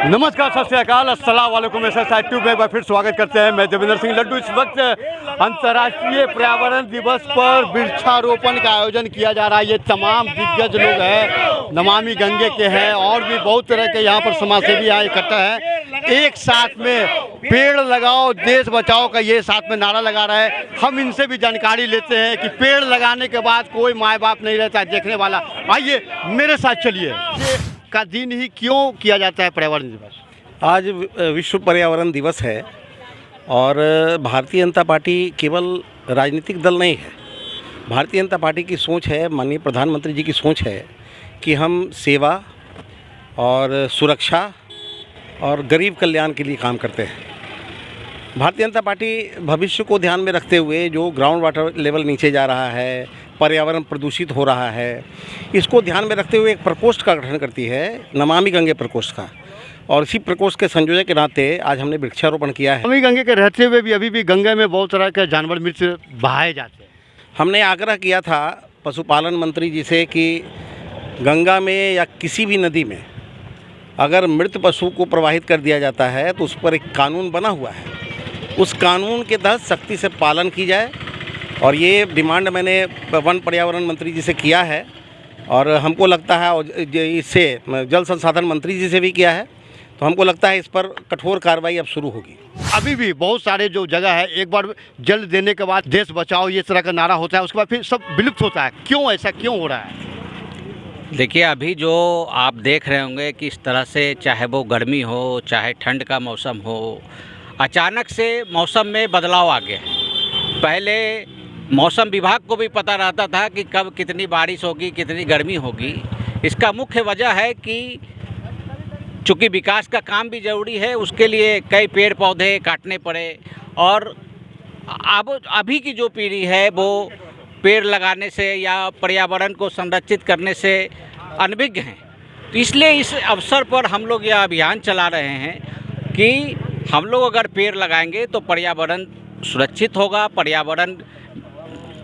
नमस्कार, सत श्री अकाल, अस्सलाम वालेकुम। SSI ट्यूब में एक बार फिर स्वागत करते हैं। मैं देवेंद्र सिंह लड्डू। इस वक्त अंतर्राष्ट्रीय पर्यावरण दिवस पर वृक्षारोपण का आयोजन किया जा रहा है। ये तमाम दिग्गज लोग हैं, नमामि गंगे के हैं और भी बहुत तरह के यहाँ पर समाजसेवी यहाँ इकट्ठा हैं। एक साथ में पेड़ लगाओ देश बचाओ का ये साथ में नारा लगा रहा है। हम इनसे भी जानकारी लेते हैं कि पेड़ लगाने के बाद कोई माँ बाप नहीं रहता देखने वाला। आइए मेरे साथ चलिए। का दिन ही क्यों किया जाता है पर्यावरण दिवस? आज विश्व पर्यावरण दिवस है और भारतीय जनता पार्टी केवल राजनीतिक दल नहीं है। भारतीय जनता पार्टी की सोच है, माननीय प्रधानमंत्री जी की सोच है कि हम सेवा और सुरक्षा और गरीब कल्याण के लिए काम करते हैं। भारतीय जनता पार्टी भविष्य को ध्यान में रखते हुए जो ग्राउंड वाटर लेवल नीचे जा रहा है, पर्यावरण प्रदूषित हो रहा है, इसको ध्यान में रखते हुए एक प्रकोष्ठ का गठन करती है, नमामि गंगे प्रकोष्ठ का। और इसी प्रकोष्ठ के संयोजक के नाते आज हमने वृक्षारोपण किया है। नमामि गंगे के रहते हुए भी अभी भी गंगा में बहुत तरह के जानवर मृत बहाए जाते हैं। हमने आग्रह किया था पशुपालन मंत्री जी से कि गंगा में या किसी भी नदी में अगर मृत पशु को प्रवाहित कर दिया जाता है तो उस पर एक कानून बना हुआ है, उस कानून के तहत सख्ती से पालन की जाए। और ये डिमांड मैंने वन पर्यावरण मंत्री जी से किया है और हमको लगता है, और इससे जल संसाधन मंत्री जी से भी किया है, तो हमको लगता है इस पर कठोर कार्रवाई अब शुरू होगी। अभी भी बहुत सारे जो जगह है, एक बार जल देने के बाद देश बचाओ ये तरह का नारा होता है, उसके बाद फिर सब विलुप्त होता है। क्यों ऐसा क्यों हो रहा है? देखिए, अभी जो आप देख रहे होंगे कि इस तरह से चाहे वो गर्मी हो चाहे ठंड का मौसम हो, अचानक से मौसम में बदलाव आ गया है। पहले मौसम विभाग को भी पता रहता था कि कब कितनी बारिश होगी, कितनी गर्मी होगी। इसका मुख्य वजह है कि चूँकि विकास का काम भी ज़रूरी है, उसके लिए कई पेड़ पौधे काटने पड़े। और अब अभी की जो पीढ़ी है वो पेड़ लगाने से या पर्यावरण को संरक्षित करने से अनभिज्ञ हैं। तो इसलिए इस अवसर पर हम लोग यह अभियान चला रहे हैं कि हम लोग अगर पेड़ लगाएंगे तो पर्यावरण सुरक्षित होगा, पर्यावरण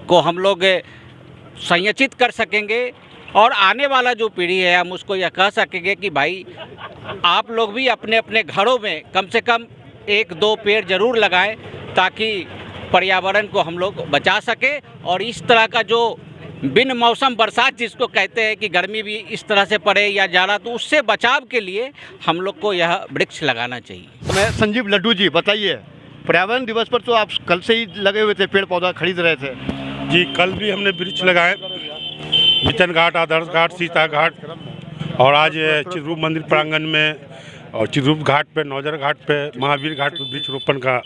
को हम लोग संरक्षित कर सकेंगे और आने वाला जो पीढ़ी है हम उसको यह कह सकेंगे कि भाई आप लोग भी अपने अपने घरों में कम से कम 1-2 पेड़ ज़रूर लगाएं ताकि पर्यावरण को हम लोग बचा सके। और इस तरह का जो बिन मौसम बरसात जिसको कहते हैं कि गर्मी भी इस तरह से पड़े या ज़्यादा, तो उससे बचाव के लिए हम लोग को यह वृक्ष लगाना चाहिए। मैं संजीव लड्डू जी, बताइए, पर्यावरण दिवस पर तो आप कल से ही लगे हुए थे, पेड़ पौधा खरीद रहे थे। जी, कल भी हमने वृक्ष लगाए, मिथन घाट, आदर्श घाट, सीता घाट, और आज चित्ररूप मंदिर प्रांगण में और चित्ररूप घाट पे, नौजर घाट पे, महावीर घाट पे वृक्ष रोपण का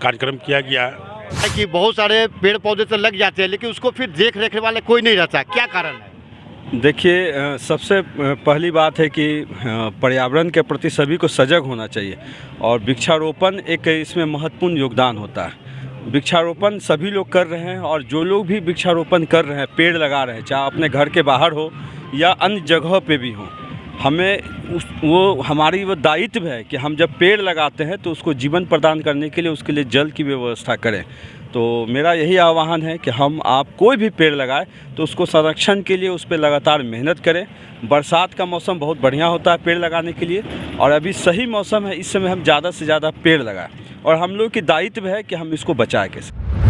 कार्यक्रम किया गया है। कि बहुत सारे पेड़ पौधे तो लग जाते हैं लेकिन उसको फिर देख रेख वाले कोई नहीं रहता, क्या कारण है? देखिए, सबसे पहली बात है कि पर्यावरण के प्रति सभी को सजग होना चाहिए और वृक्षारोपण एक इसमें महत्वपूर्ण योगदान होता है। वृक्षारोपण सभी लोग कर रहे हैं और जो लोग भी वृक्षारोपण कर रहे हैं, पेड़ लगा रहे हैं, चाहे अपने घर के बाहर हो या अन्य जगहों पे भी हो, हमें हमारी वो दायित्व है कि हम जब पेड़ लगाते हैं तो उसको जीवन प्रदान करने के लिए उसके लिए जल की व्यवस्था करें। तो मेरा यही आह्वान है कि आप कोई भी पेड़ लगाएं तो उसको संरक्षण के लिए उस पर लगातार मेहनत करें। बरसात का मौसम बहुत बढ़िया होता है पेड़ लगाने के लिए और अभी सही मौसम है, इस समय हम ज़्यादा से ज़्यादा पेड़ लगाएं और हम लोग की दायित्व है कि हम इसको बचाएं कैसे।